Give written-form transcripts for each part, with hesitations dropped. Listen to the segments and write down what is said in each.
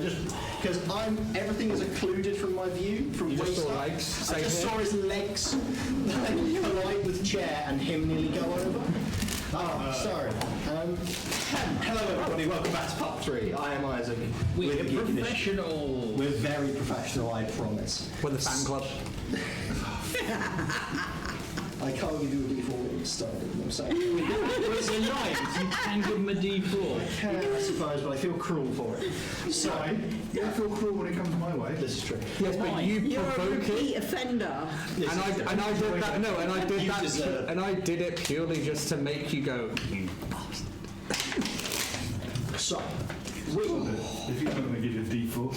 because everything is occluded from my view from You just waist saw up. legs. I just saw his legs collide with chair and him nearly go over. Sorry. Hello everybody, welcome back to part 3. I am Isaac. We're professional. We're very professional, I promise. We're the fan club. I can't give you a D4 when you started, I'm saying. It's a knife, you can give him a D4. I can, I suppose, but I feel cruel for it. So, you don't feel cruel when it comes my way. this is true. Yes, but you You're a provoke repeat it. offender. Yes, And I did that. No, and I did You that. deserve. And I did it purely just to make you go. You bastard. So, If you're not going to give you a D4.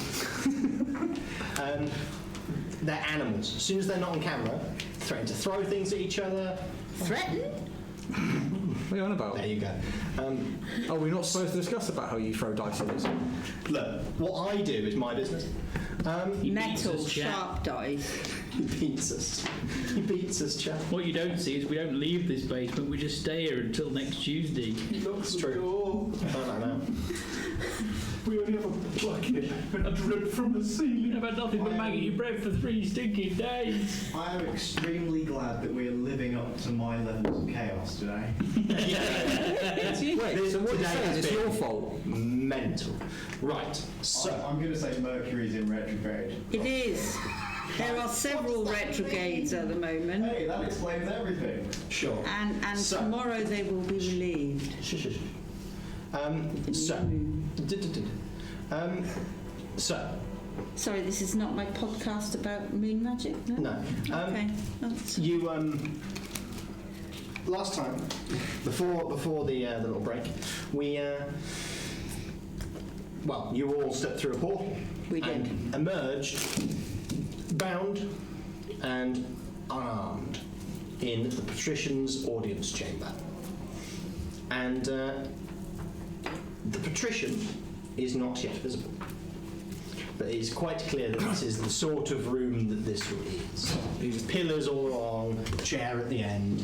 they're animals. As soon as they're not on camera, threaten to throw things at each other. Threaten? What are you on about? There you go. Oh, we're not supposed to discuss about how you throw dice at us. Look, what I do is my business. Metal, sharp dice. He beats us. He beats us, chap. What you don't see is we don't leave this basement, we just stay here until next Tuesday. It's true. I don't know. We only have a bucket and a drip from the ceiling. I've had nothing but maggoty bread for 3 stinking days. I am extremely glad that we are living up to my levels of chaos today. Wait, so what you're saying is it's your fault? Mental. Right, so. I'm going to say Mercury's in retrograde. It is. There are several retrogrades at the moment. Hey, that explains everything. Sure. And So- tomorrow they will be relieved. So, Sorry, this is not my podcast about moon magic, no? no. Okay. That's- You, last time, before the little break, we, well, you all stepped through a portal. We did. And emerged, bound and unarmed, in the patrician's audience chamber. And the patrician is not yet visible. But it's quite clear that this is the sort of room that this is. These pillars all along, chair at the end,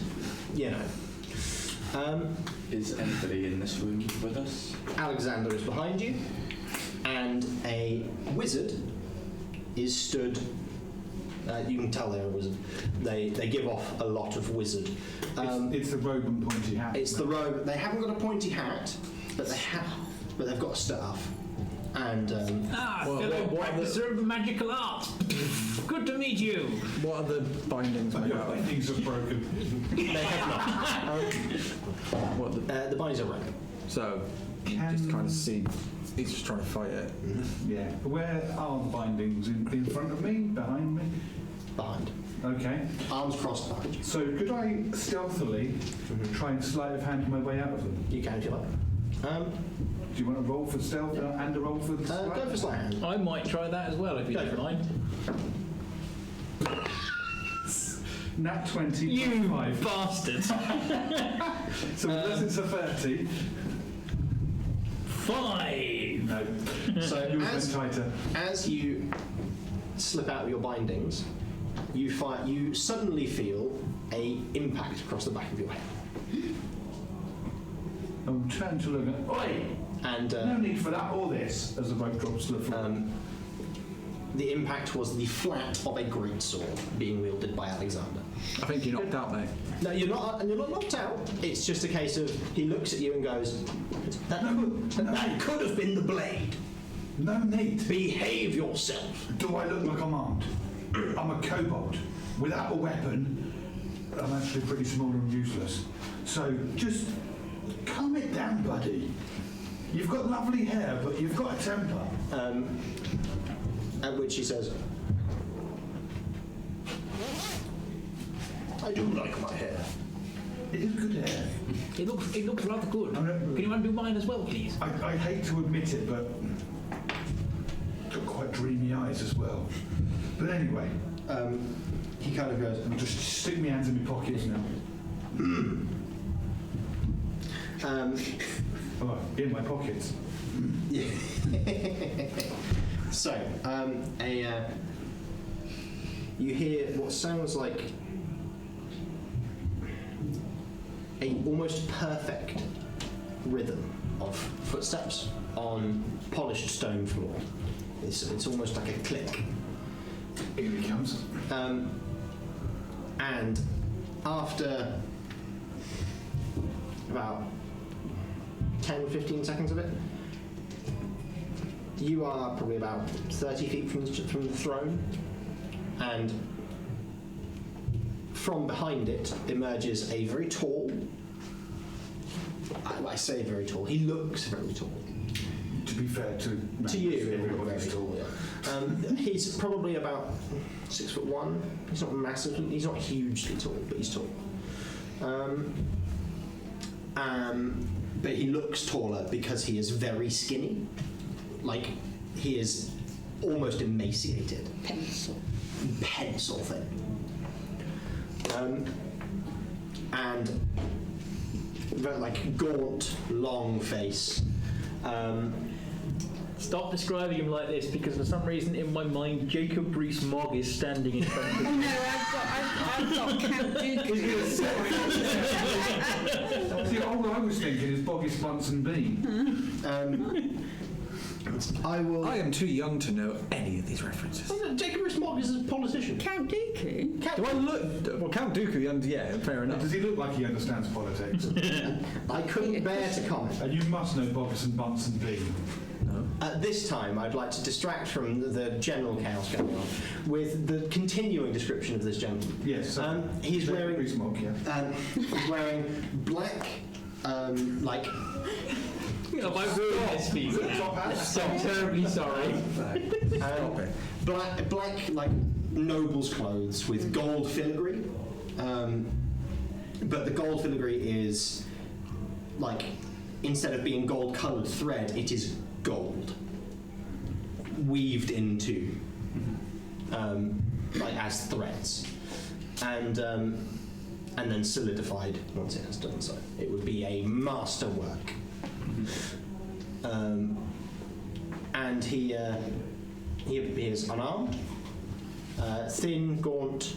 you know. Is anybody in this room with us? Alexander is behind you, and a wizard is stood. You can tell they're a wizard. They give off a lot of wizard. It's the robe and pointy hat. It's the robe. They haven't got a pointy hat, but they've got a staff. And Fellow practicer of magical art. Good to meet you. What are the bindings made Your out of? bindings are broken. they have not. What The bindings are red. So, you just kind of see. He's just trying to fight it. Yeah. Where are the bindings? In front of me? Behind me? Behind. Okay. Arms crossed behind you. So could I stealthily try and sleight of hand my way out of them? You can if you like. Do you want to roll for stealth and a roll for the sleight? Go for sleight hand. I might try that as well if you Go don't for it. mind. Nat 20 You plus 5. bastard. So unless it's a 30. 5. No. So You were tighter. as you slip out of your bindings, you suddenly feel a impact across the back of your head. I'll turn to look at. Oi! And No need for that or this, as the rope drops to the floor. the impact was the flat of a great sword being wielded by Alexander. I think you're knocked out, mate. No, you're not knocked out. It's just a case of he looks at you and goes, that could have been the blade. No need. Behave yourself. Do I look like I'm armed? I'm a kobold. Without a weapon, I'm actually pretty small and useless. So just calm it down, buddy. You've got lovely hair, but you've got a temper. At which he says, I do like my hair. It is good hair. It looks rather good. Can you undo mine as well, please? I hate to admit it, but got quite dreamy eyes as well. But anyway, He kind of goes, I'll just stick my hands in my pockets now. Oh, in my pockets. So, you hear what sounds like a almost perfect rhythm of footsteps on polished stone floor. It's almost like a click. Here he comes. And after about 10-15 seconds of it, you are probably about 30 feet from the throne, and from behind it emerges a very tall, I say very tall, he looks very tall. To be fair to you, everybody's tall. He's probably about 6'1". He's not massive. He's not hugely tall, but he's tall. But he looks taller because he is very skinny. Like he is almost emaciated. Pencil thing. And very, like gaunt, long face. Stop describing him like this, because for some reason in my mind Jacob Rees-Mogg is standing in front of me. Oh no, I've got Count Dooku. See, all I was thinking is Boggis Bunsen Bean. I am too young to know any of these references. Jacob Rees-Mogg is a politician. Count Dooku? Do I look? Well, Count Dooku, yeah, fair enough. Does he look like he understands politics? I couldn't bear to comment. And you must know Boggis and Bunsen Bean. No. At this time, I'd like to distract from the general chaos going on with the continuing description of this gentleman. Yes. He's wearing Rees-Mogg, yeah. he's wearing black, like. Have I ruined this for you now? So I'm terribly sorry. Black, like noble's clothes with gold filigree, but the gold filigree is like, instead of being gold-coloured thread, it is gold weaved into, like as threads, and then solidified once it has done so. It would be a masterwork. And he is unarmed, thin, gaunt,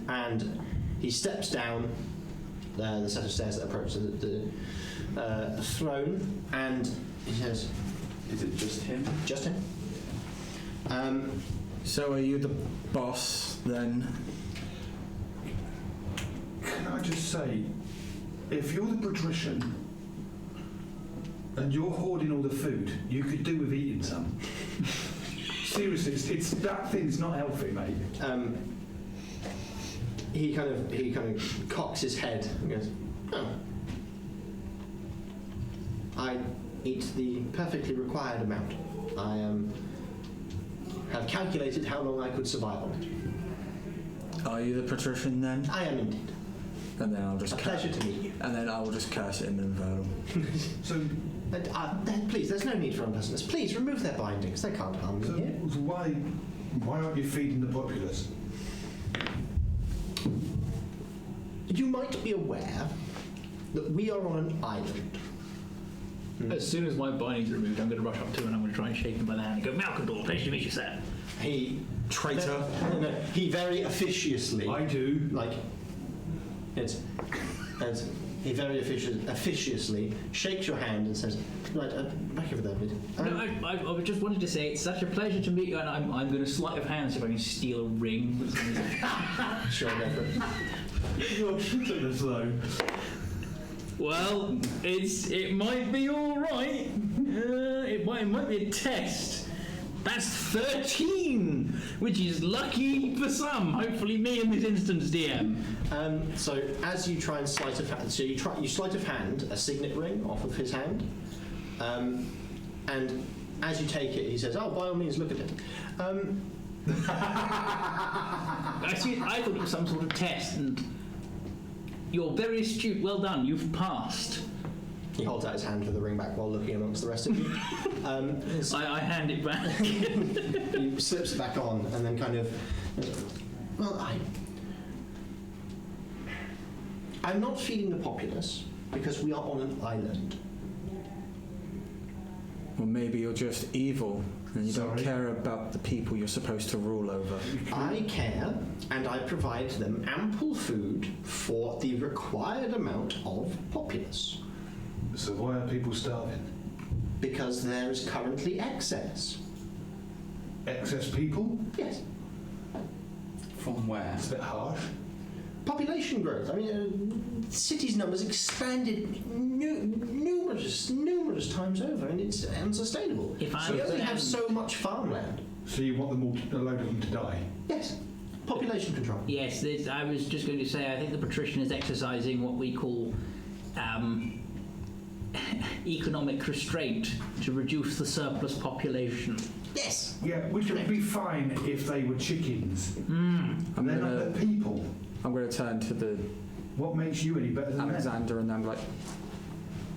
and he steps down the set of stairs that approach the throne, and he says, Is it just him? "Just him." So are you the boss then? Can I just say, if you're the patrician and you're hoarding all the food, you could do with eating some. Seriously, it's that thing's not healthy, mate. He kind of cocks his head and goes, "Oh, I eat the perfectly required amount. I have calculated how long I could survive on it. Are you the patrician then? I am indeed. And then I'll just A pleasure to meet you. And then I will just curse at him and invert him. So, Please, there's no need for unpleasantness. Please remove their bindings. They can't harm me so here." why aren't you feeding the populace? You might be aware that we are on an island. As soon as my bindings are removed, I'm going to rush up to him and I'm going to try and shake him by the hand and go, "Malcador, pleasure to meet you, sir." He Traitor. No, he very officiously. I do. Like, he very officiously shakes your hand and says, "Right, back over there, please." No, I just wanted to say it's such a pleasure to meet you, and I'm going to sleight of hand see if I can steal a ring. Sure, go for it. You're shooting us though. Well, it might be all right. It might be a test. That's 13, which is lucky for some. Hopefully, me in this instance, DM. So as you try and sleight of hand, you sleight of hand a signet ring off of his hand, and as you take it, he says, "Oh, by all means, look at it." I thought it was some sort of test, and you're very astute. Well done, you've passed. He holds out his hand for the ring back while looking amongst the rest of you. I hand it back. He slips it back on and then kind of, well, I'm not feeding the populace because we are on an island. Well, maybe you're just evil and you don't Sorry. care about the people you're supposed to rule over. I care, and I provide them ample food for the required amount of populace. So why are people starving? Because there is currently excess. Excess people? Yes. From where? It's a bit harsh. Population growth. I mean, cities' numbers expanded numerous times over, and it's unsustainable. If I We only have understand- so much farmland. So you want them all, a load of them to die? Yes. Population control. Yes, I was just going to say, I think the patrician is exercising what we call economic restraint to reduce the surplus population. Yes. Yeah, which would be fine if they were chickens. I'm They're not gonna, the people. I'm going to turn to the What makes you any better than them? Alexander and I'm like,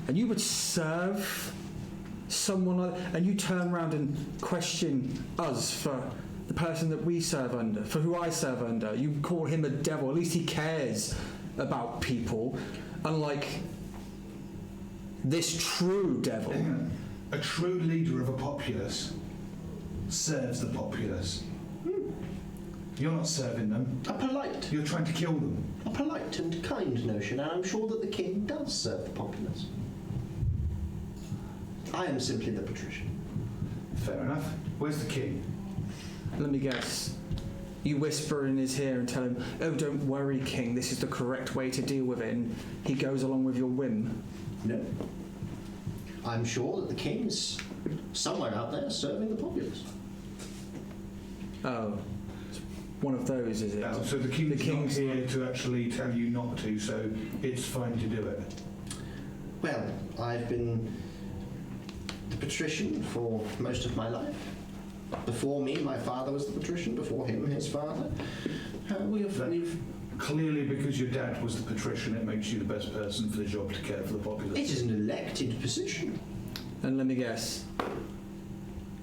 and you would serve someone like, and you turn around and question us for the person that we serve under, for who I serve under. You call him a devil. At least he cares about people, unlike this true devil. A true leader of a populace serves the populace. You're not serving them. A polite You're trying to kill them. and kind notion, and I'm sure that the king does serve the populace. I am simply the patrician. Fair enough. Where's the king? Let me guess. You whisper in his ear and tell him, "Oh, don't worry, King. This is the correct way to deal with it." And he goes along with your whim. No. I'm sure that the king is somewhere out there serving the populace. Oh, it's one of those, is it? So the king's king's not here to actually tell you not to, so it's fine to do it. Well, I've been the patrician for most of my life. Before me, my father was the patrician. Before him, his father. We've Clearly, because your dad was the patrician, it makes you the best person for the job to care for the populace. It is an elected position. And let me guess.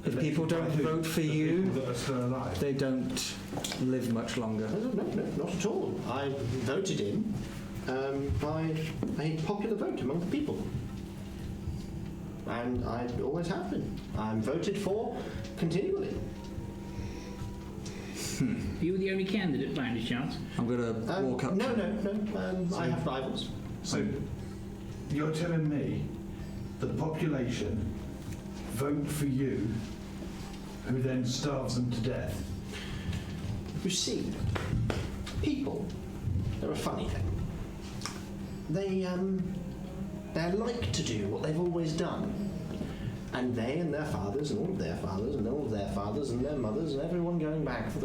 If Elected people don't by who? vote for The you, people that are still alive. they don't live much longer. No, not at all. I voted in by a popular vote among the people. And I always have been. I'm voted for continually. You were the only candidate by any chance? I'm going to walk up. No. I have rivals. So, you're telling me the population vote for you, who then starves them to death? You see, people, they're a funny thing. They like to do what they've always done. And they and their fathers and all of their fathers and all of their fathers and their mothers and everyone going back for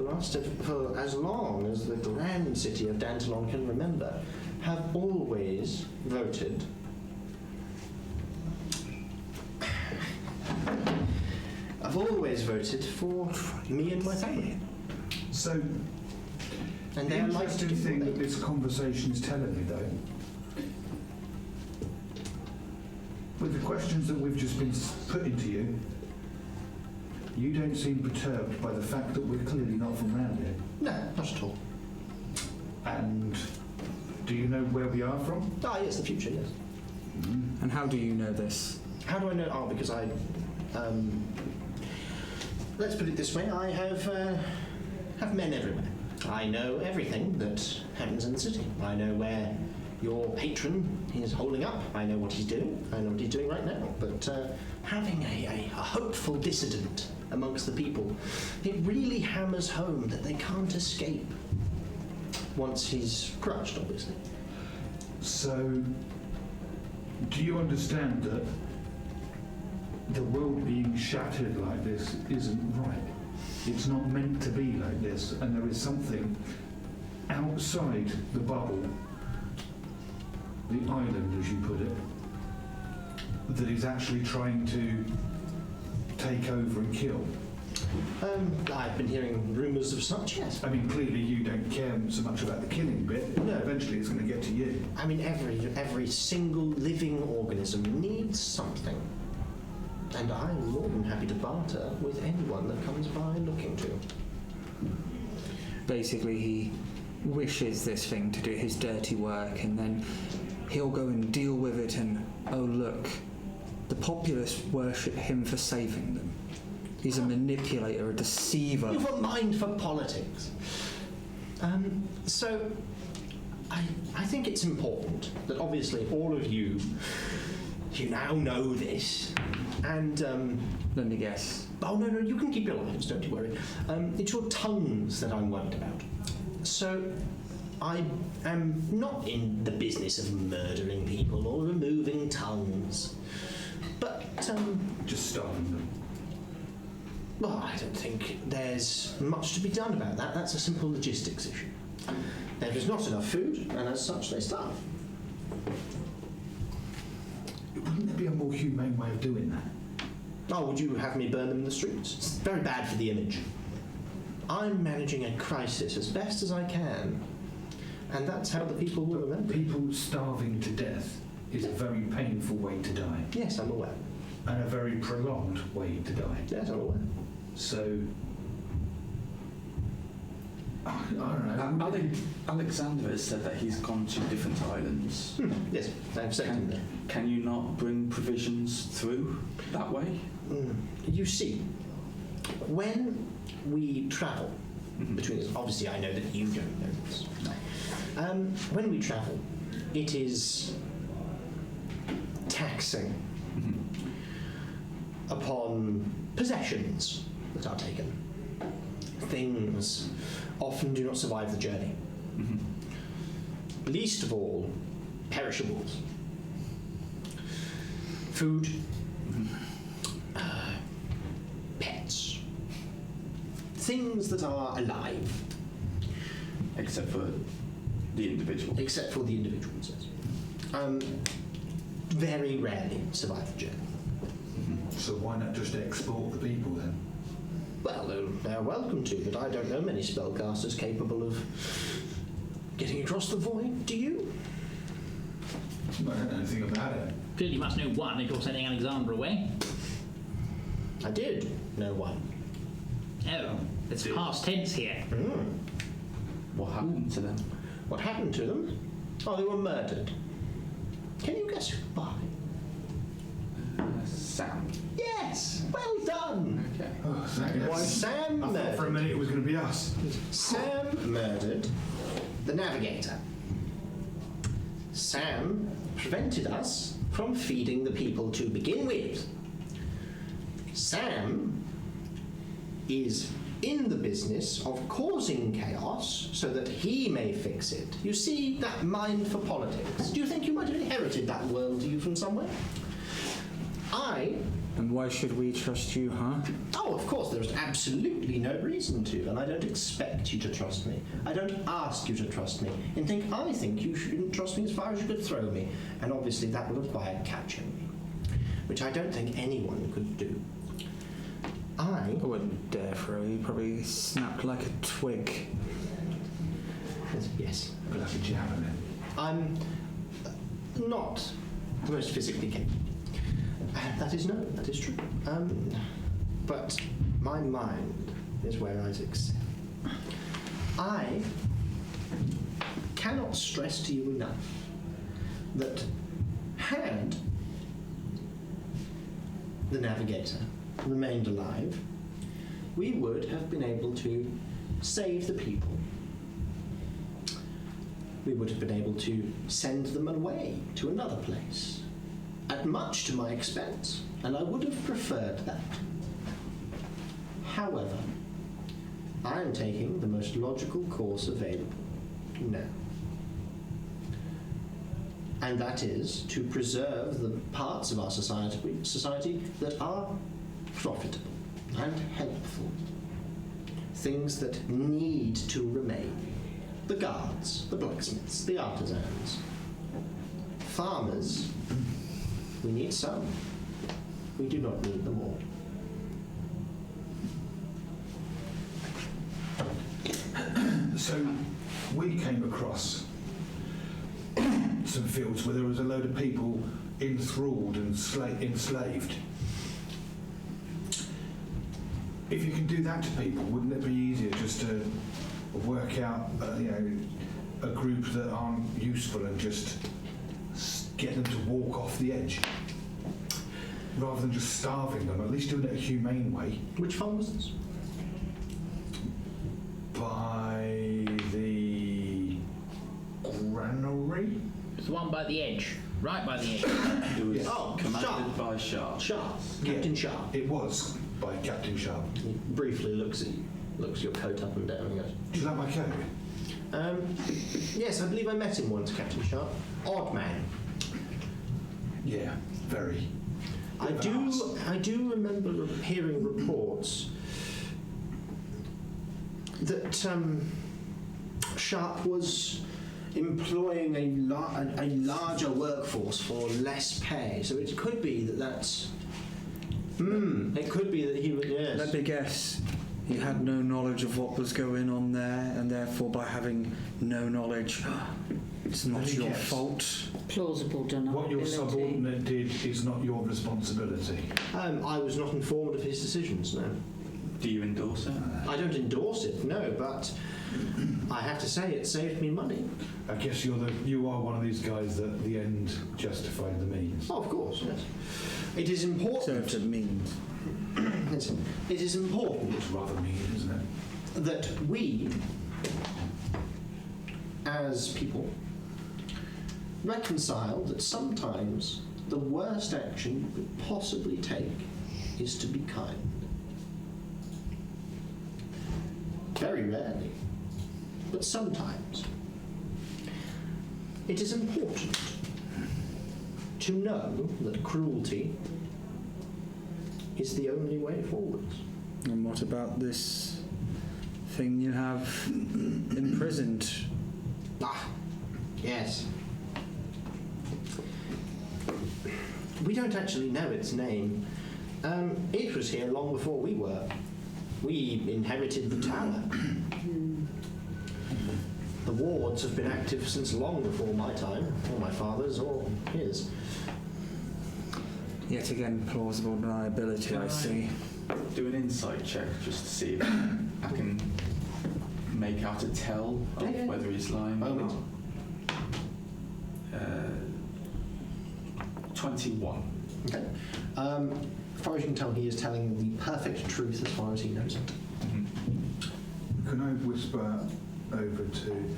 as long as the grand city of Dantalon can remember, have always voted for me and my family. So, And the they like to interesting do thing what that they this conversation is telling me, though, with the questions that we've just been putting to you, you don't seem perturbed by the fact that we're clearly not from round here. No, not at all. And do you know where we are from? Ah, yes, the future, yes. And how do you know this? How do I know? Oh, because I... let's put it this way. I have men everywhere. I know everything that happens in the city. I know where your patron is holding up. I know what he's doing. I know what he's doing right now. But having a hopeful dissident amongst the people, it really hammers home that they can't escape once he's crushed, obviously. So, do you understand that the world being shattered like this isn't right? It's not meant to be like this, and there is something outside the bubble, the island, as you put it, that is actually trying to take over and kill. I've been hearing rumours of such, yes. I mean, clearly you don't care so much about the killing bit. No. Eventually it's going to get to you. I mean, every single living organism needs something. And I'm more than happy to barter with anyone that comes by looking to. Basically, he wishes this thing to do his dirty work, and then he'll go and deal with it, and oh look, the populace worship him for saving them. He's a manipulator, a deceiver. You've a mind for politics. So, I think it's important that obviously all of you you now know this, and Let me guess. oh no, you can keep your lives, don't you worry. It's your tongues that I'm worried about. So, I am not in the business of murdering people or removing tongues, but Just starving them. well, I don't think there's much to be done about that. That's a simple logistics issue. There is not enough food, and as such, they starve. Wouldn't there be a more humane way of doing that? Oh, would you have me burn them in the streets? It's very bad for the image. I'm managing a crisis as best as I can, and that's how the people will remember. People starving to death is a very painful way to die, Yes, I'm aware. and a very prolonged way to die. Yes, I'm aware. So, I don't know. Alexander has said that he's gone to different islands. Yes, I've sent him there. Can you not bring provisions through that way? You see, when we travel between us, obviously I know that you don't know this. When we travel, it is taxing upon possessions that are taken. Things often do not survive the journey. Least of all, perishables. Food, pets, things that are alive, Except for the individual. except for the individuals. Yes. Very rarely survive the journey. So why not just export the people then? Well, they're welcome to, but I don't know many spellcasters capable of getting across the void. Do you? I don't know anything about it. Clearly, you must know one if you're sending Alexander away. I did know one. Oh, it's past tense here. What happened to them? What happened to them? Oh, they were murdered. Can you guess why? Sam. Yes! Well done! Okay. Oh, thank you. Sam I thought for a murdered. minute it was going to be us. Sam murdered the navigator. Sam prevented us from feeding the people to begin with. Sam is in the business of causing chaos so that he may fix it. You see that mind for politics? Do you think you might have inherited that worldview from somewhere? And why should we trust you, huh? Oh, of course, there's absolutely no reason to, and I don't expect you to trust me. I don't ask you to trust me. I think you shouldn't trust me as far as you could throw me, and obviously that would require catching me, which I don't think anyone could do. I wouldn't dare throw you. Probably snapped like a twig. Yes, But like a javelin. I'm not the most physically capable. That is true. But my mind is where I excel. I cannot stress to you enough that had the navigator remained alive, we would have been able to save the people. We would have been able to send them away to another place, at much to my expense, and I would have preferred that. However, I am taking the most logical course available now. And that is to preserve the parts of our society that are profitable and helpful. Things that need to remain. The guards, the blacksmiths, the artisans. Farmers, we need some. We do not need them all. So we came across some fields where there was a load of people enthralled and enslaved. If you can do that to people, wouldn't it be easier just to work out, a group that aren't useful and just get them to walk off the edge, rather than just starving them? At least doing it a humane way. Which farm was this? By the granary. It's the one by the edge, right by the end. It was Oh, commanded Sharp. by Sharp. Sharp. Captain Sharp. It was by Captain Sharp. He briefly looks your coat up and down and goes, Do you like my coat? yes, I believe I met him once, Captain Sharp. Odd man. Yeah, very. I do remember hearing reports that Sharp was employing a larger workforce for less pay. So it could be that's. It could be that he would. Yes. Let me guess. You had no knowledge of what was going on there, and therefore, by having no knowledge, it's not Let me your guess. fault. Plausible deniability. What your subordinate did is not your responsibility. I was not informed of his decisions. No. Do you endorse it? I don't endorse it. No, but I have to say it saved me money. I guess you are one of these guys that the end justified the means. Oh, of course. Yes. It is So important. it means. It is important It's rather mean, isn't it? that we, as people, reconcile that sometimes the worst action you could possibly take is to be kind. Very rarely, but sometimes. It is important to know that cruelty is the only way forwards. And what about this thing you have imprisoned? Ah, yes. We don't actually know its name. It was here long before we were. We inherited the tower. The wards have been active since long before my time, or my father's, or his. Yet again, plausible deniability, I see. Do an insight check just to see if I can make out a tell of Yeah, yeah. whether he's lying or Moment. not. 21. Okay. As far as you can tell, he is telling the perfect truth as far as he knows it. Can I whisper over to...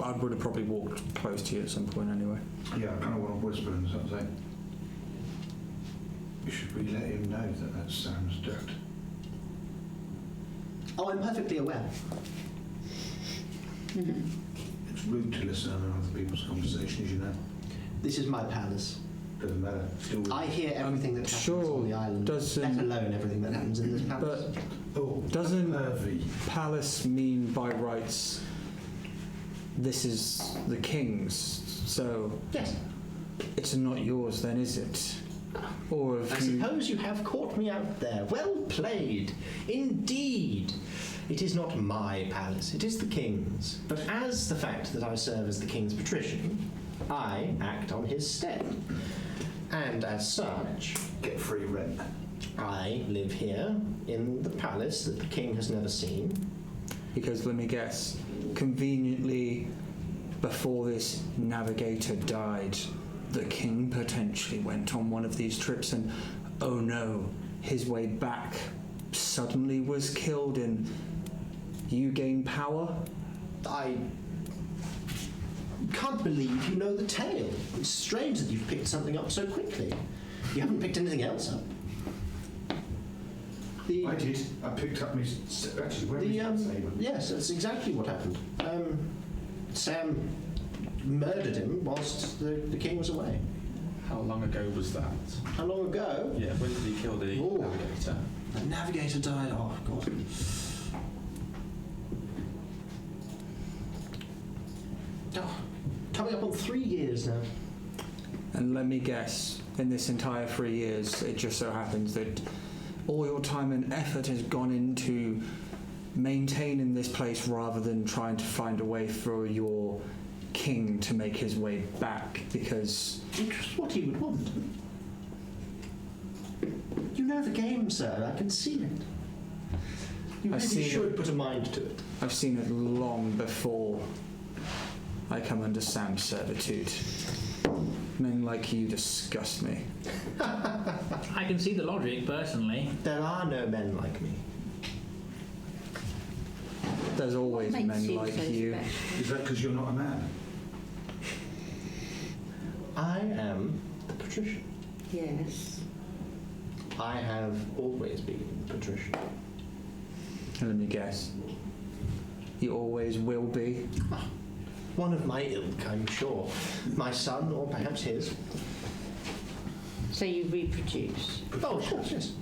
I would have probably walked close to you at some point anyway. Yeah, I kind of want to whisper and sort of say, should we let him know that that's Sam's dirt? Oh, I'm perfectly aware. It's rude to listen to other people's conversations, you know. This is my palace. Doesn't matter. Still. I hear everything that happens sure on the island, doesn't- let alone everything that happens in this palace. But Oh, doesn't pervy. palace mean by rights this is the king's? So Yes. it's not yours then, is it? Or I have you... suppose you have caught me out there. Well played. Indeed. It is not my palace, it is the king's. But as the fact that I serve as the king's patrician, I act on his stead. And as such, Get free rent. I live here in the palace that the king has never seen. Because let me guess, conveniently before this navigator died, the king potentially went on one of these trips and, oh no, his way back suddenly was killed and you gain power? I can't believe you know the tale. It's strange that you've picked something up so quickly. You haven't picked anything else up. I did. I picked up my... Actually, where was that statement? Yes, that's exactly what happened. Sam murdered him whilst the king was away. How long ago was that? How long ago? Yeah, when did he kill the Oh. navigator? The navigator died. Oh, God. Oh, coming up on 3 years now. And let me guess, in this entire 3 years, it just so happens that all your time and effort has gone into maintaining this place rather than trying to find a way for your king to make his way back, because... Just what he would want. You know the game, sir. I can see it. You I've really seen should it. put a mind to it. I've seen it long before I come under Sam's servitude. Men like you disgust me. I can see the logic, personally. There are no men like me. There's always What makes men you like so you. special? Is that because you're not a man? I am a patrician. Yes. I have always been a patrician. Let me guess. You always will be. One of my ilk, I'm sure. My son, or perhaps his. So you reproduce. Oh, of course, yes.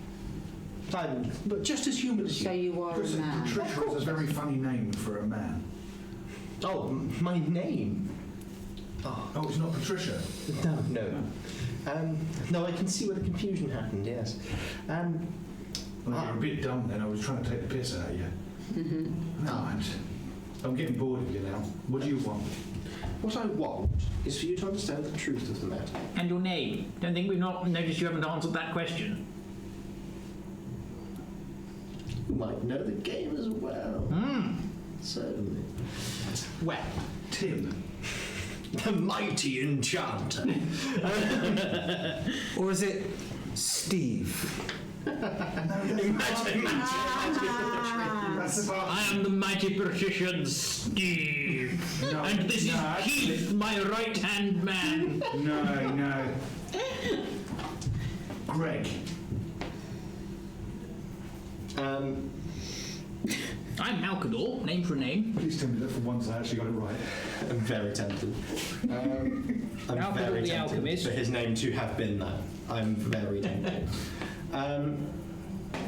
But just as human as you. So you are a man. Patricia is a very funny name for a man. Oh, my name? Oh, it's not Patricia? No. No, I can see where the confusion happened, yes. Well, you're a bit dumb then. I was trying to take the piss out of you. Mm-hmm. No, I'm getting bored of you now. What do you want? What I want is for you to understand the truth of the matter. And your name? Don't think we've not noticed you haven't answered that question. You might know the game as well. Certainly. Well, Tim. the mighty enchanter. Or is it Steve? Imagine. That's about... I am the mighty patrician Steve. No, And this is no, Keith, my right-hand man. No. Greg. I'm Malcador, name for a name. Please tell me that for once I actually got it right. I'm very tempted. I'm Malcador very the tempted alchemist. for his name to have been that. I'm very tempted.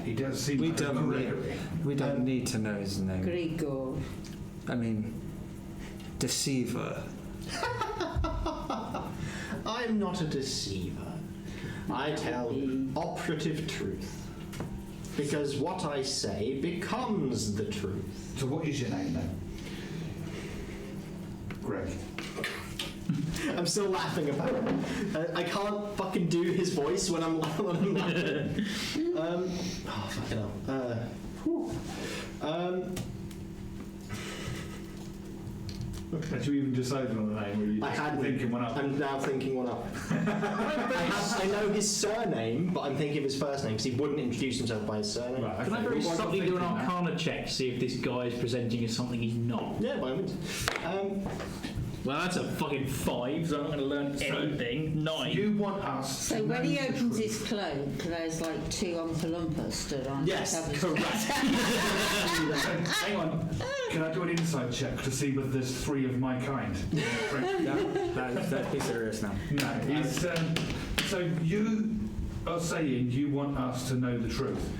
He does seem We like a don't Gregory. We don't need to know his name. Grigor. I mean, deceiver. I'm not a deceiver. I tell operative truth. Because what I say becomes the truth. So what is your name then? Greg. I'm still laughing about it. I can't fucking do his voice when I'm laughing. Oh, fucking hell. Had you even decided on the name, or were you I just hadn't. thinking one up? I'm now thinking one up. I know his surname, but I'm thinking of his first name because he wouldn't introduce himself by his surname. Right, Can I okay. very Well, I'm subtly do an thinking that. arcana check to see if this guy is presenting as something he's not? Yeah, by all means. Well, that's a fucking 5, so I'm not going to learn anything. 9. You want us So to when know he the opens truth. his cloak, there's like 2 Oompa Loompas stood on Yes, each other's correct. Hang on. Can I do an insight check to see whether there's 3 of my kind? Let's be serious now. No. It's, so you are saying you want us to know the truth.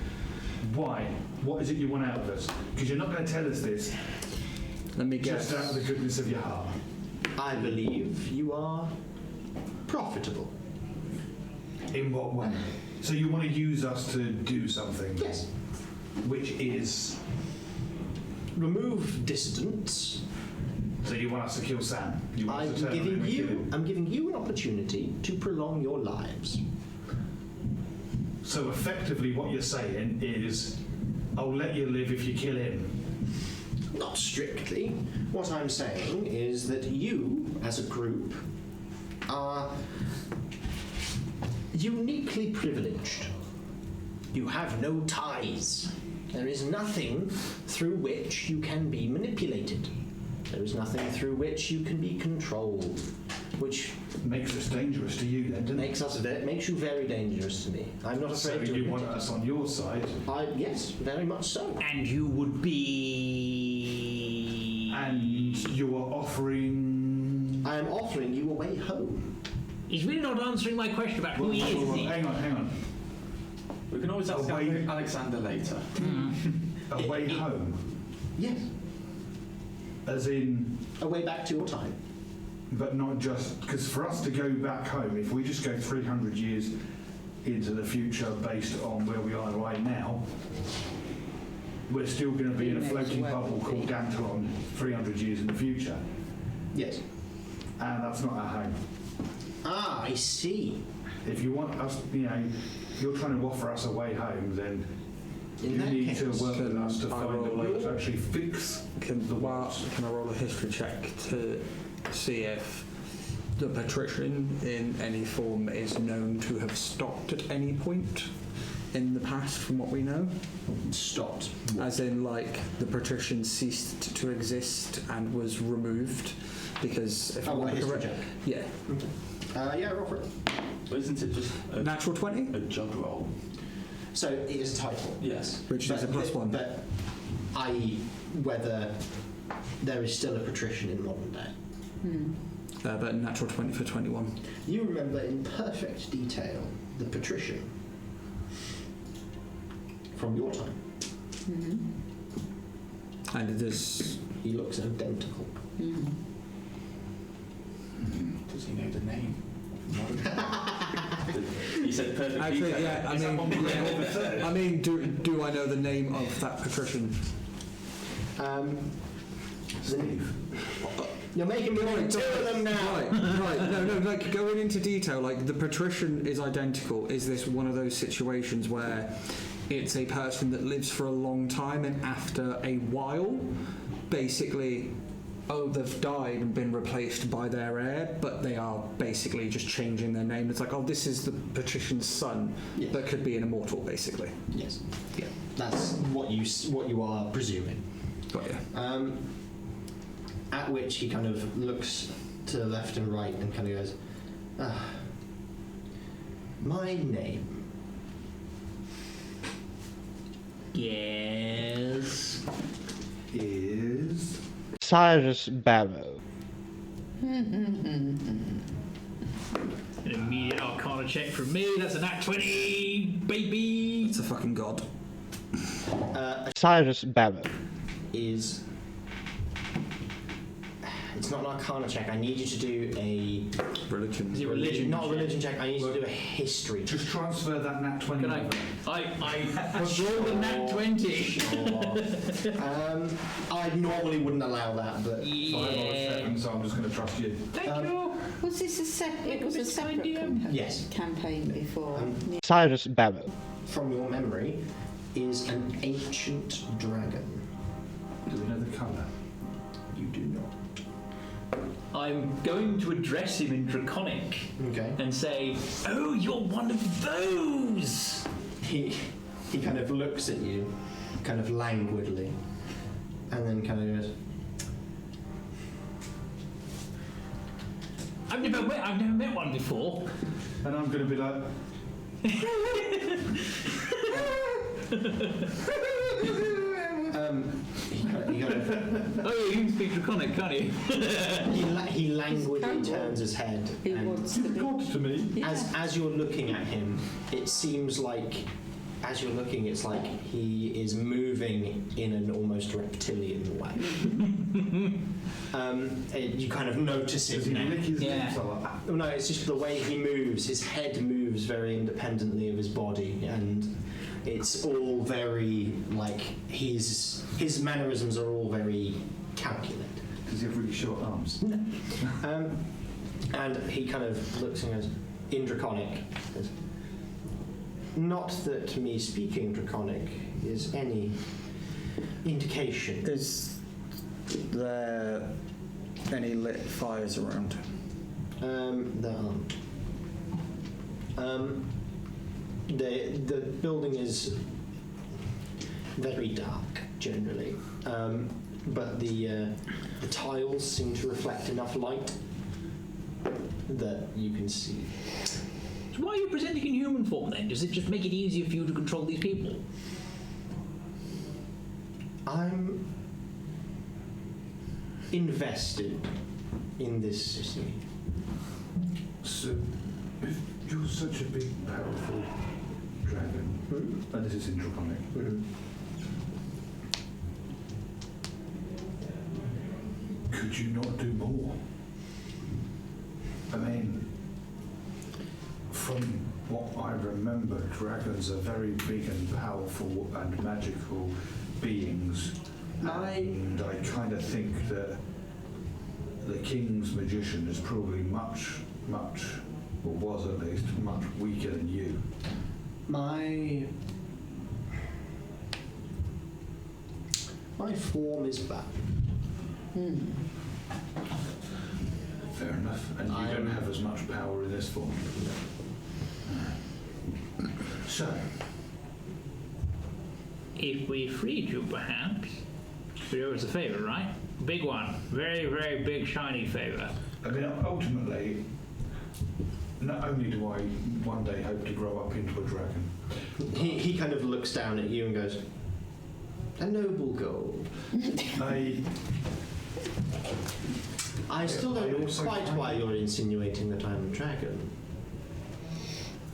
Why? What is it you want out of us? Because you're not going to tell us this Let me guess. just out of the goodness of your heart. I believe you are profitable. In what way? So you want to use us to do something? Yes. Which is... Remove distance. So you want us to kill Sam? You want us to turn on him and kill him? I'm giving you an opportunity to prolong your lives. So effectively what you're saying is, I'll let you live if you kill him. Not strictly. What I'm saying is that you, as a group, are uniquely privileged. You have no ties. There is nothing through which you can be manipulated. There is nothing through which you can be controlled, which Makes us dangerous to you then, doesn't it? makes you very dangerous to me. I'm not So afraid to you admit want it. us on your side, Yes, very much so. And you would be... and you are offering... I am offering you a way home. He's really not answering my question about who he is, is he? Hang on. We can always ask Away. Alexander later. A way home. Yes. As in... A way back to your time. But not just... Because for us to go back home, if we just go 300 years into the future based on where we are right now, we're still going to be in a floating bubble called Dantalon 300 years in the future. Yes. And that's not our home. Ah, I see. If you want us, if you're trying to offer us a way home, then In you that need case, to work with can us to I find a roll way a- to actually fix Can the world. I roll a history check to see if the patrician in any form is known to have stopped at any point in the past from what we know? stopped. As in, like, the patrician ceased to exist and was removed? Because if Oh, I'm a history correct, check. yeah. Yeah, roll for it. But isn't it just Natural 20? a job role? So it is a title. Yes. Which is a +1. But i.e. whether there is still a patrician in modern day. But natural 20 for 21. You remember in perfect detail the patrician from your time. And there's... He looks identical. Does he know the name? You said perfect Actually, detail. yeah, Is that one below? I mean, do I know the name of that patrician? Steve. You're making me want to two of them now. Right. No, like going into detail, like the patrician is identical. Is this one of those situations where it's a person that lives for a long time and after a while, basically, they've died and been replaced by their heir, but they are basically just changing their name. It's like, this is the patrician's son, Yes. that could be an immortal, basically. Yes. Yeah. That's what you are presuming. Got you. At which he kind of looks to the left and right and kind of goes, my name. Yes. Is Cyrus Barrow. An immediate Arcana check from me. That's a nat 20, baby. It's a fucking god. Cyrus Barrow. Is... It's not an Arcana check. I need you to do a... Religion. Is it religion? Not a religion check. I need you to do a history check. just transfer that nat 20 Can over. I rolled a nat 20. I normally wouldn't allow that, but... 5 or Yeah. 7, so I'm just going to trust you. Thank you. Was this it was a separate Yes. campaign before? Yeah. Cyrus Barrow. From your memory, is an ancient dragon. Do we know the colour? You do not. I'm going to address him in Draconic Okay. and say, "Oh, you're one of those." He kind of looks at you, kind of languidly, and then kind of goes, I've never met one before. And I'm going to be like, he kind of Oh, yeah, you can speak Draconic, can't you? he languidly He's turns his head, He and wants to be. God to me. as you're looking at him, it seems like as you're looking, it's like he is moving in an almost reptilian way. You kind of notice Does it he now. lick his Yeah. lips a lot? No, it's just the way he moves. His head moves very independently of his body, and it's all very like his mannerisms are all very calculated. Does he have really short arms? And he kind of looks and goes, in Draconic, goes, not that me speaking Draconic is any indication. Is there any lit fires around? There aren't. The building is very dark generally, but the tiles seem to reflect enough light that you can see. So why are you presenting in human form then? Does it just make it easier for you to control these people? I'm invested in this city. So, if you're such a big, powerful dragon, and this is in Draconic, could you not do more? I mean, from what I remember, dragons are very big and powerful and magical beings. And I kind of think that the king's magician is probably much, or was at least, much weaker than you. My form is bad. Fair enough. And you don't have as much power in this form. So, If we freed you, perhaps. But it was a favour, right? Big one. Very, very big, shiny favour. I mean, ultimately, not only do I one day hope to grow up into a dragon, He kind of looks down at you and goes, "A noble goal." I still don't know quite why you're insinuating that I'm a dragon.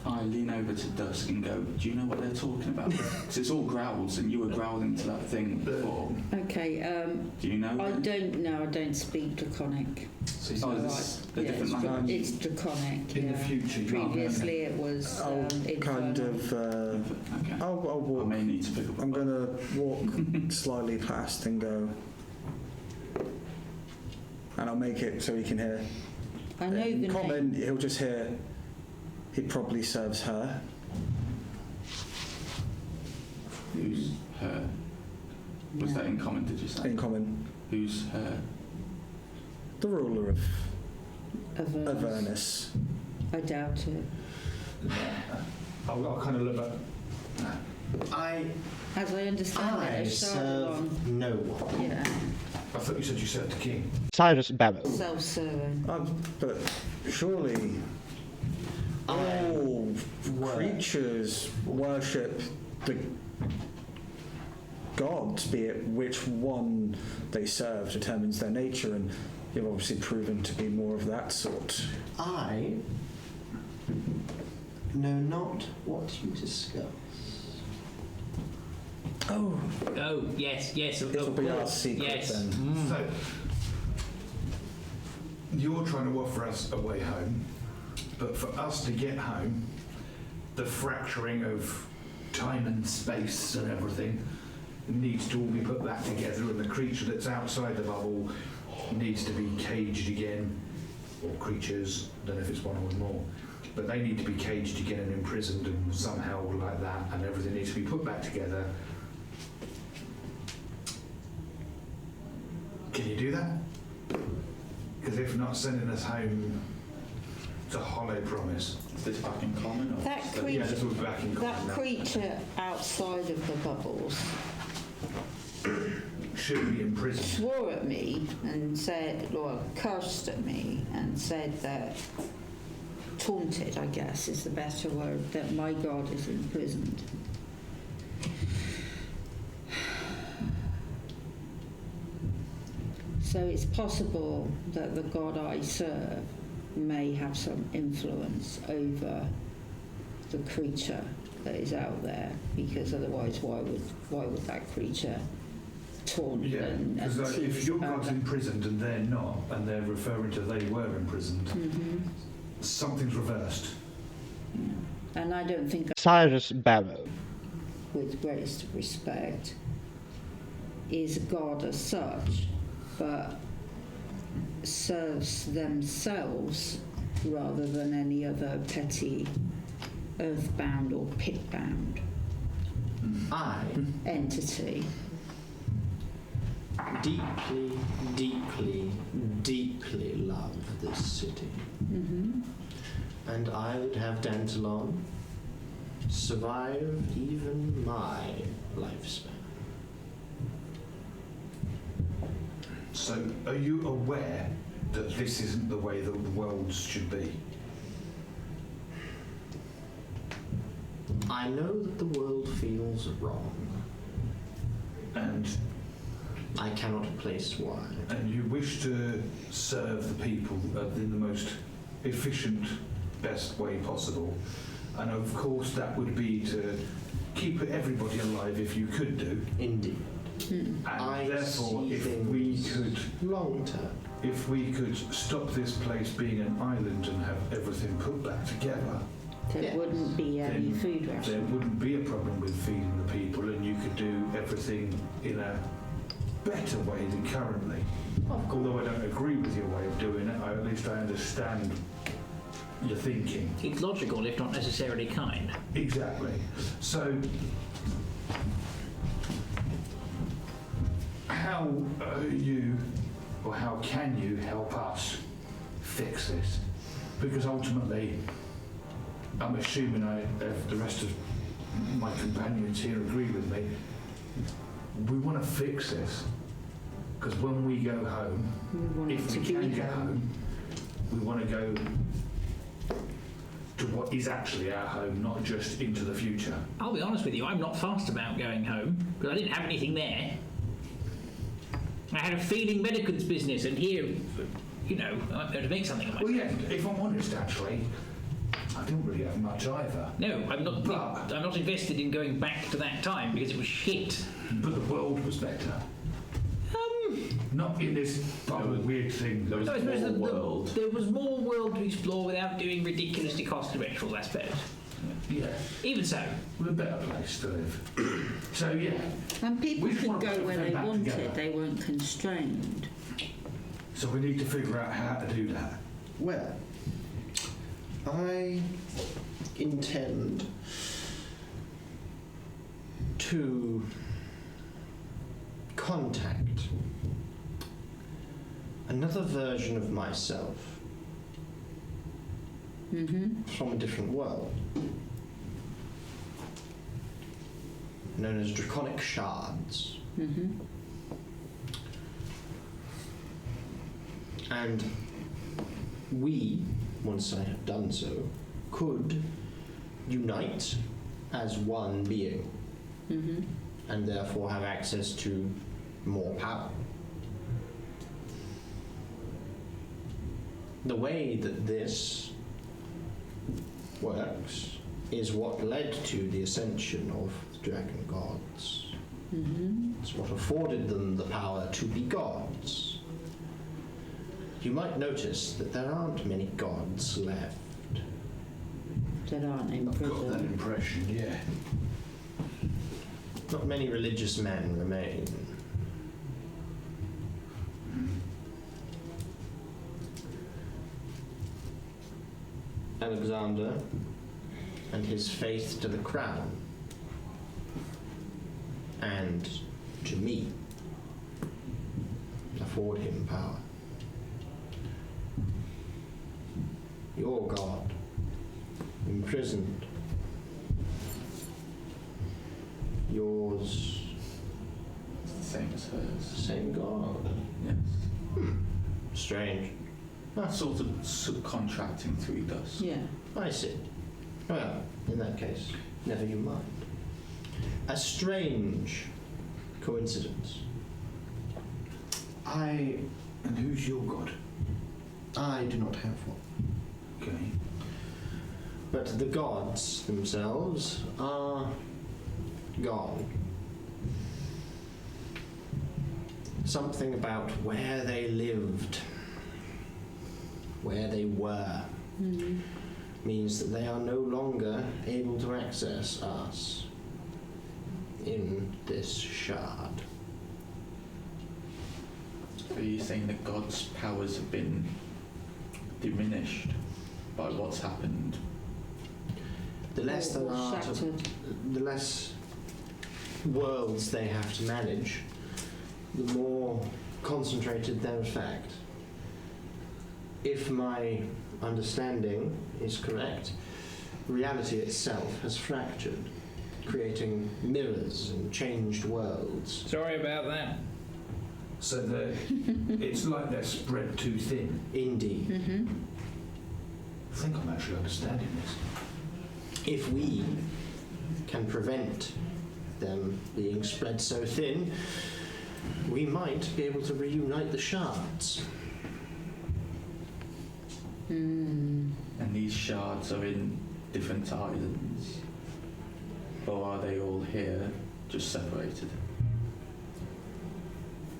I lean over to Dusk and go, do you know what they're talking about? Because it's all growls, and you were growling to that thing before. Okay, Do you know? I don't know, I don't speak Draconic. Oh, is this a Yeah, different language? it's Draconic. in yeah. the future, you Previously it was I'll kind infernal. of. Okay. I'll I walk. may need to pick up. I'm gonna walk slightly past and go, and I'll make it so he can hear. I know the name. Common, he'll just hear. He probably serves her. Who's her? Was that in common, did you say? In common, Who's her? the ruler of Avernus. Avernus. I doubt it. I'll kind of look back. As I understand it, I a serve Chardon. no one. Yeah, I thought you said you served the king. Cyrus Barrow. self-serving. But surely all creatures worship the gods, be it which one they serve determines their nature, and you've obviously proven to be more of that sort. I know not what you discuss. Oh, Oh, yes, it'll be our secret yes. then. So, you're trying to offer us a way home, but for us to get home, the fracturing of time and space and everything needs to all be put back together, and the creature that's outside the bubble needs to be caged again, or creatures, I don't know if it's one or more, but they need to be caged again and imprisoned and somehow like that, and everything needs to be put back together. Can you do that? Because if not, sending us home, it's a hollow promise. Is this back in common? Or That still- creature- Yeah, this will be back in That common now. creature outside of the bubbles Should be imprisoned. swore at me and said, or cursed at me and said that, taunted, I guess is the better word, that my god is imprisoned. So it's possible that the god I serve may have some influence over the creature that is out there, because otherwise why would that creature taunt Yeah, and because if tease your about god's that? imprisoned and they're not, and they're referring to they were imprisoned, Mhm. something's reversed. And I don't think, Cyrus Barrow. with greatest respect, is a god as such, but serves themselves rather than any other petty earthbound or pitbound I entity. deeply, deeply, deeply love this city. Mm-hmm. And I would have Dantalon survive even my lifespan. So, are you aware that this isn't the way that the worlds should be? I know that the world feels wrong. And I cannot place why. you wish to serve the people in the most efficient, best way possible. And of course that would be to keep everybody alive if you could do. Indeed. And I therefore, see if we things could long term. if we could stop this place being an island and have everything put back together, There Yes. wouldn't be any Then food there ration. wouldn't be a problem with feeding the people, and you could do everything in a better way than currently. Although I don't agree with your way of doing it, at least I understand your thinking. It's logical, if not necessarily kind. Exactly. So, how how can you help us fix this? Because ultimately, I'm assuming the rest of my companions here agree with me. We want to fix this because when we go home, We want it if to we be can get home. home, we want to go to what is actually our home, not just into the future. I'll be honest with you, I'm not fast about going home, because I didn't have anything there. I had a feeding medicants business, and here, you know, I'm going to make something of myself. Well, yeah, if I'm honest, actually, I didn't really have much either. No, I'm not invested in going back to that time, because it was shit. But the world was better. Not in this weird thing. There was more world to explore without doing ridiculously costly rituals, I suppose. Yeah. Even so. It was a better place to live. So, yeah. And people We just could want to go put where them they back wanted, together. they weren't constrained. So we need to figure out how to do that. Well, I intend to contact another version of myself from a different world, known as draconic shards. And we, once I have done so, could unite as one being, and therefore have access to more power. The way that this works is what led to the ascension of the dragon gods. It's what afforded them the power to be gods. You might notice that there aren't many gods left. That aren't in I've got that prison. impression, yeah. Not many religious men remain. Alexander and his faith to the crown, and to me, afford him power. Your God, imprisoned. Yours, Same as hers. same God. Yes. Strange. Sort of subcontracting through Dusk. Yeah. I see. Well, in that case, never you mind. A strange coincidence. And who's your god? I do not have one. Okay. But the gods themselves are gone. Something about where they lived, where they were, means that they are no longer able to access us in this shard. Are you saying that God's powers have been diminished by what's happened? The less there Or are, shattered. the less worlds they have to manage, the more concentrated their effect. If my understanding is correct, reality itself has fractured, creating mirrors and changed worlds. Sorry about that. So it's like they're spread too thin. Indeed. I think I'm actually understanding this. If we can prevent them being spread so thin, we might be able to reunite the shards. And these shards are in different islands? Or are they all here, just separated?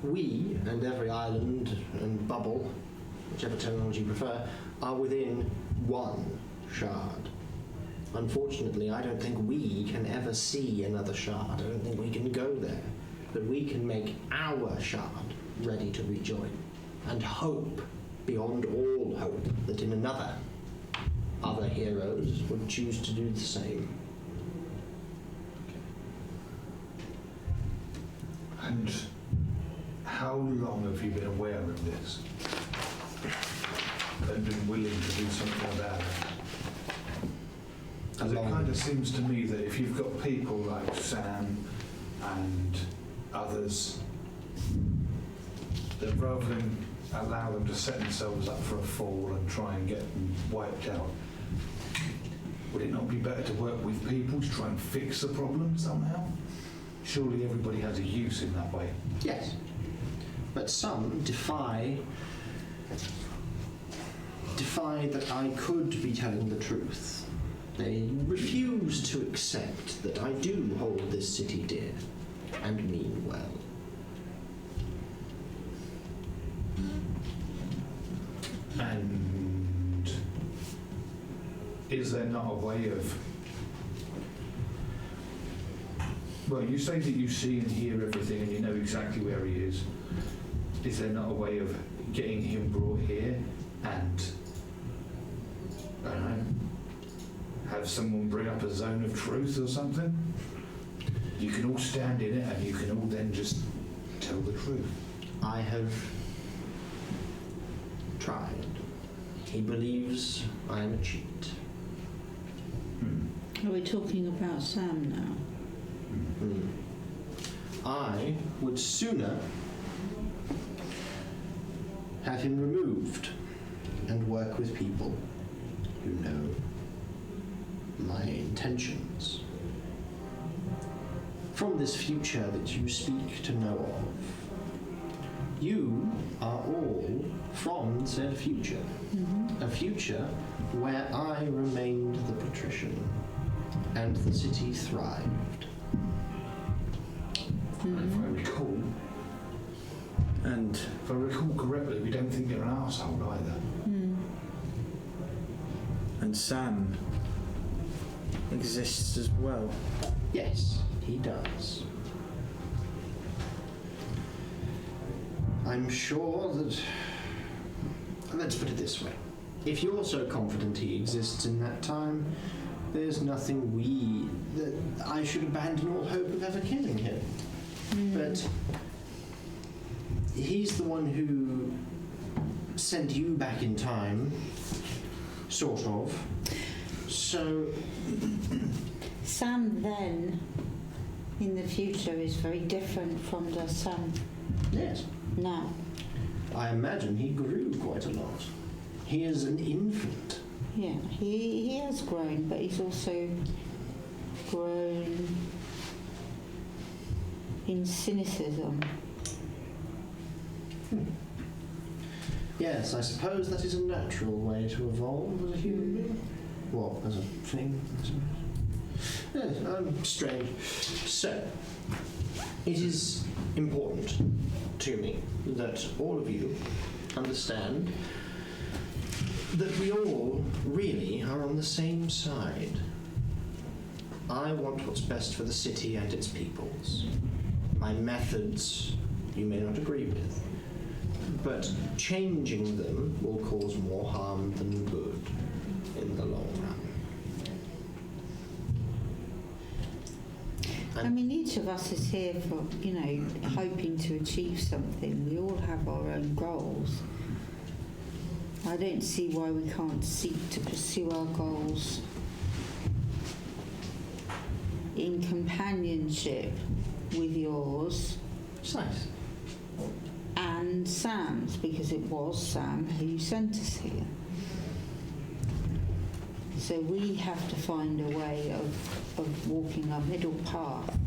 We, and every island and bubble, whichever terminology you prefer, are within one shard. Unfortunately, I don't think we can ever see another shard. I don't think we can go there. But we can make our shard ready to rejoin, and hope beyond all hope that in another, other heroes would choose to do the same. And how long have you been aware of this? And been willing to do something about it? Because it kind of seems to me that if you've got people like Sam and others, that rather than allow them to set themselves up for a fall and try and get them wiped out, Would it not be better to work with people to try and fix the problem somehow? Surely everybody has a use in that way. Yes. But some defy that I could be telling the truth. They refuse to accept that I do hold this city dear and mean well. And is there not a way of... Well, you say that you see and hear everything and you know exactly where he is. Is there not a way of getting him brought here and, I don't know, have someone bring up a zone of truth or something? You can all stand in it and you can all then just tell the truth. I have tried. He believes I am a cheat. Are we talking about Sam now? I would sooner have him removed and work with people who know my intentions. From this future that you speak to know of, you are all from said future. A future where I remained the patrician and the city thrived. If I recall, And if I recall correctly, we don't think you're an arsehole either. and Sam exists as well. Yes, he does. I'm sure that... Let's put it this way. If you're so confident he exists in that time, there's nothing that I should abandon all hope of ever killing him. But he's the one who sent you back in time, sort of. So... Sam then, in the future, is very different from the Sam Yes. now. I imagine he grew quite a lot. He is an infant. Yeah, he has grown, but he's also grown in cynicism. Yes, I suppose that is a natural way to evolve as a human being. Well, as a thing, I suppose. Yes, strange. So, it is important to me that all of you understand that we all really are on the same side. I want what's best for the city and its peoples. My methods you may not agree with, but changing them will cause more harm than good in the long run. I mean, each of us is here for, hoping to achieve something. We all have our own goals. I don't see why we can't seek to pursue our goals in companionship with yours Nice. and Sam's, because it was Sam who sent us here. So we have to find a way of walking a middle path.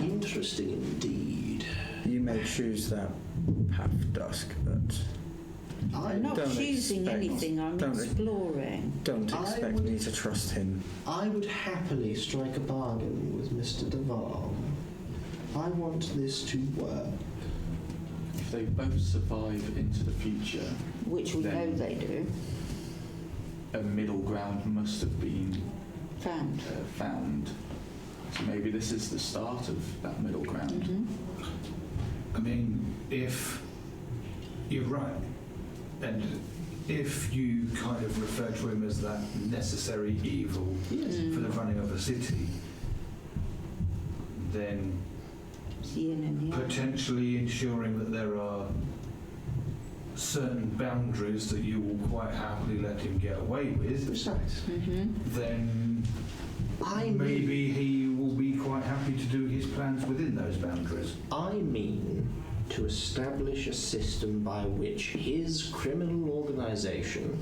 Interesting indeed. You may choose that path, Dusk, but I'm not Don't choosing expect- anything, I'm don't- exploring. don't I expect would- me to trust him. I would happily strike a bargain with Mr. Duval. I want this to work. If they both survive into the future, Which we know Then- they do. a middle ground must have been Found. found. So maybe this is the start of that middle ground. I mean, if you're right, and if you kind of refer to him as that necessary evil for the running of a city, then It's the yin and the yang. potentially ensuring that there are certain boundaries that you will quite happily let him get away with, Precisely. then maybe he will be quite happy to do his plans within those boundaries. I mean to establish a system by which his criminal organization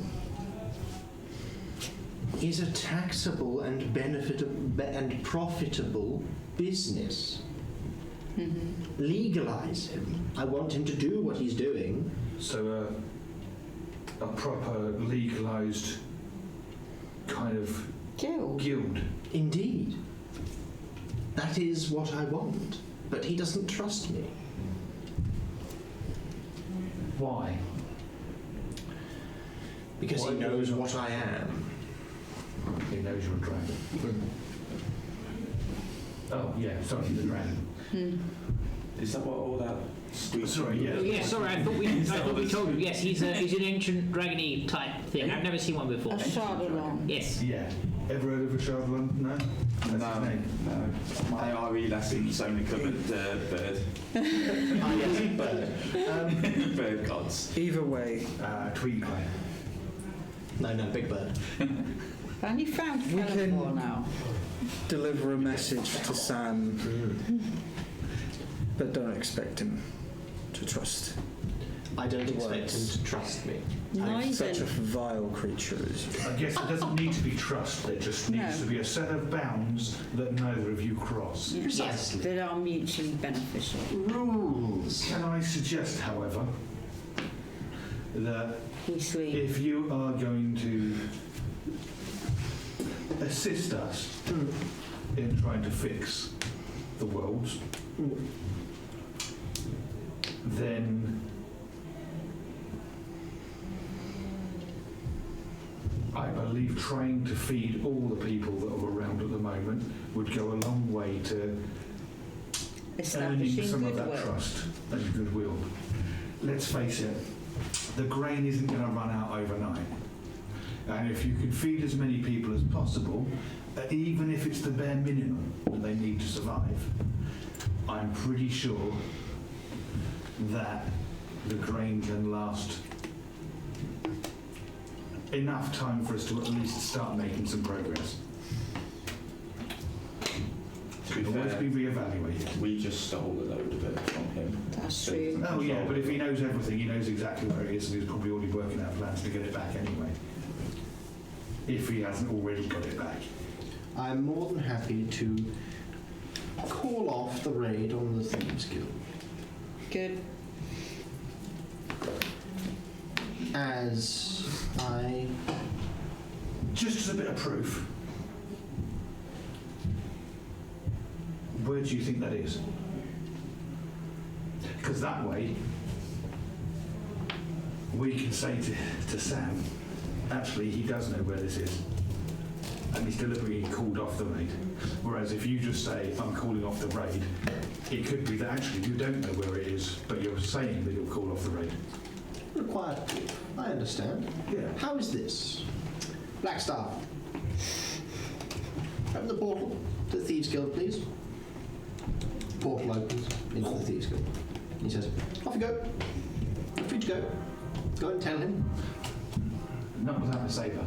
is a taxable and profitable business. Legalize him. I want him to do what he's doing. So a proper legalised kind of guild. Indeed. That is what I want. But he doesn't trust me. Why? Because Why he knows does he what I am. He knows you're a dragon. Oh, yeah, sorry, the dragon. Is that what all that? Sorry, yeah. Oh, yeah, sorry, I thought we told you. Yes, he's an ancient dragony type thing. I've never seen one before. A Shardalon. Yes. Yeah. Ever heard of a Shardalon? No? That's his name. No. My RE lessons only covered bird. Yes, bird. Bird gods. Either way, Tweedclay. No, Big Bird. I've only found We California can- now. deliver a message to Sam, but don't expect him to trust I don't expect him to trust me. such a vile creature as you. I guess it doesn't need to be trust, there just needs No. to be a set of bounds that neither of you cross. Yes, that are mutually beneficial. Rules. Can I suggest, however, that We sleep. if you are going to assist us in trying to fix the worlds, then I believe trying to feed all the people that are around at the moment would go a long way to earning Establishing some of that goodwill. trust and goodwill. Let's face it, the grain isn't going to run out overnight. And if you can feed as many people as possible, even if it's the bare minimum that they need to survive, I'm pretty sure that the grain can last enough time for us to at least start making some progress. To be Can always fair, be re-evaluated. we just stole a load of it from him. That's true. Oh yeah, but if he knows everything, he knows exactly where it is, and he's probably already working out plans to get it back anyway. If he hasn't already got it back. I'm more than happy to call off the raid on the Thieves Guild. Good. As I... Just as a bit of proof, where do you think that is? Because that way, we can say to Sam, actually, he does know where this is. And he's deliberately called off the raid. Whereas if you just say, I'm calling off the raid, it could be that actually you don't know where it is, but you're saying that you'll call off the raid. Required proof. I understand. Yeah. How is this? Blackstaff. Open the portal to the Thieves Guild, please. Portal opens into the Thieves Guild. He says, off you go. You're free to go. Go and tell him. Not without a saber.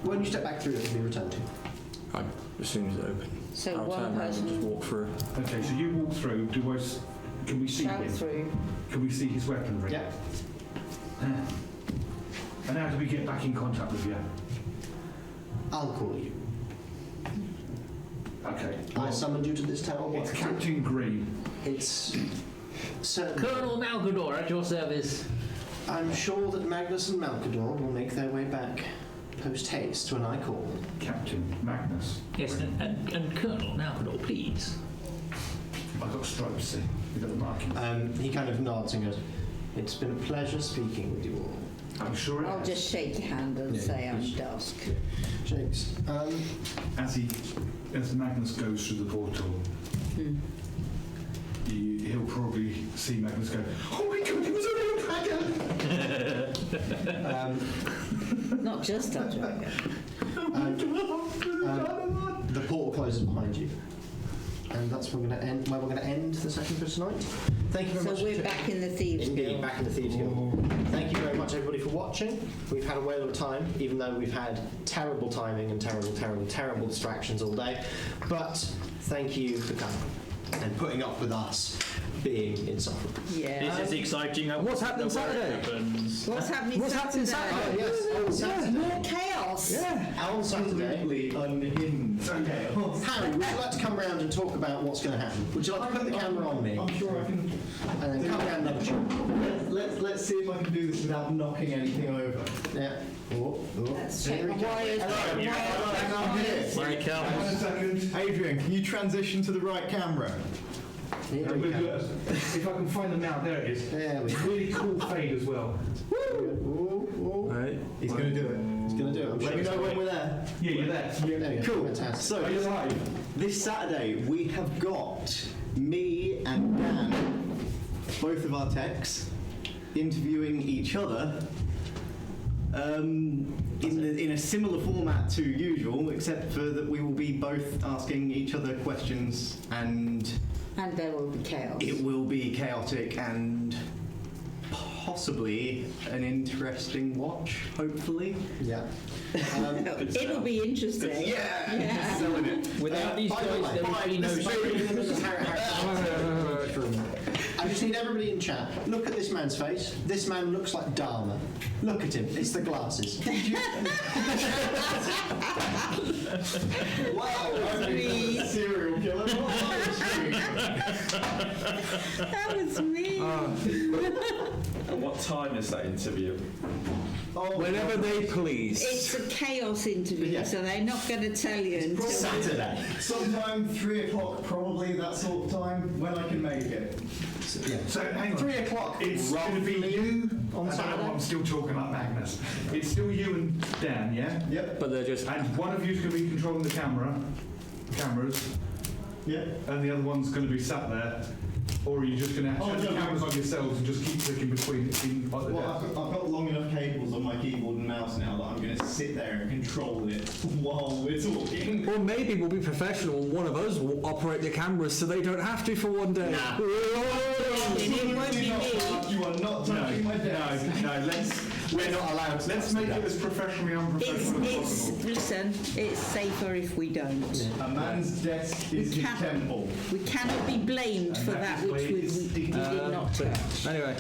When you step back through, it will be returned to you. As soon as it opens, So I'll one turn around and just person walk through. Okay, so you walk through. Can we see shout him? through. Can we see his weaponry? Yeah. And how do we get back in contact with you? I'll call you. Okay. I summoned you to this tower. It's Captain Green. It's certainly. Colonel Malcador at your service. I'm sure that Magnus and Malcador will make their way back post-haste when I call them. Captain Magnus. Yes, and Colonel Malcador, please. I've got stripes, see. You've got the markings. He kind of nods and goes, it's been a pleasure speaking with you all. I'm sure it I'll has. just shake your hand and Yeah, say I'm just- Dusk. Shakes. As Magnus goes through the portal, he'll probably see Magnus go, oh my god, it was only a dragon! Not just a dragon. The portal closes behind you. And that's where we're going to end the session for tonight. Thank you very So much. we're back in the Thieves Indeed, Guild. back in the Thieves Guild. Thank you very much, everybody, for watching. We've had a whale of a time, even though we've had terrible timing and terrible distractions all day. But thank you for coming and putting up with us being insufferable. Yeah. This is exciting. What's happening Saturday? What's happening What's happening Saturday? Yes, on Saturday. More chaos. Yeah. On Saturday. Absolutely unhinged. Harry, would you like to come round and talk about what's going to happen? Would you like to put the camera on me? I'm sure I can. And then come round and have Let's see if I can do this without knocking anything over. Yeah. Let's check the wires. Hang on here. Where it comes. 1 second. Adrian, can you transition to the right camera? I'm gonna do it if I can find them now. There it is. There we go. Really cool fade as well. Right. He's going to do it. He's going to do it. I'm Let sure me he's know gonna when do we're there. Yeah, you're there. it. There you go. Cool. Fantastic. So, Are you live? this Saturday we have got me and Dan, both of our techs, interviewing each other in a similar format to usual, except for that we will be both asking each other questions, and there will be chaos. it will be chaotic and possibly an interesting watch, hopefully. Yeah. It'll be interesting. Yeah. Selling it. Without these by the guys, way, there would be no I just need everybody in chat. Look at this man's face. This man looks like Dharma. Look at him. It's the glasses. Wow, I'm serial killer. That was me. And what time is that interview? Whenever they please. It's a chaos interview, so they're not going to tell you until Saturday. Sometime 3 o'clock, probably that sort of time, when I can make it. So hang on. 3 o'clock. It's going to be you on Saturday. I'm still talking about Magnus. It's still you and Dan, yeah? Yep. But they're just. And one of you's going to be controlling the cameras, Yep. and the other one's going to be sat there. Or are you just going to have Oh, the no. cameras on yourselves and just keep clicking between like the Well, desk? I've got long enough cables on my keyboard and mouse now that I'm going to sit there and control it while we're talking. Or maybe we'll be professional and one of us will operate the cameras so they don't have to for one day. Nah. it won't be me. You are not touching my desk. No, We're not allowed to. let's make it as professionally unprofessional as possible. Listen, it's safer if we don't. A man's desk is his can't- temple. We cannot be blamed for that which we did not touch. Anyway.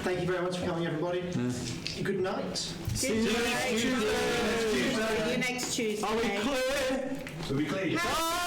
Thank you very much for coming, everybody. Good night. See you next Tuesday. See you next Tuesday. Are we clear? So we clear. Happy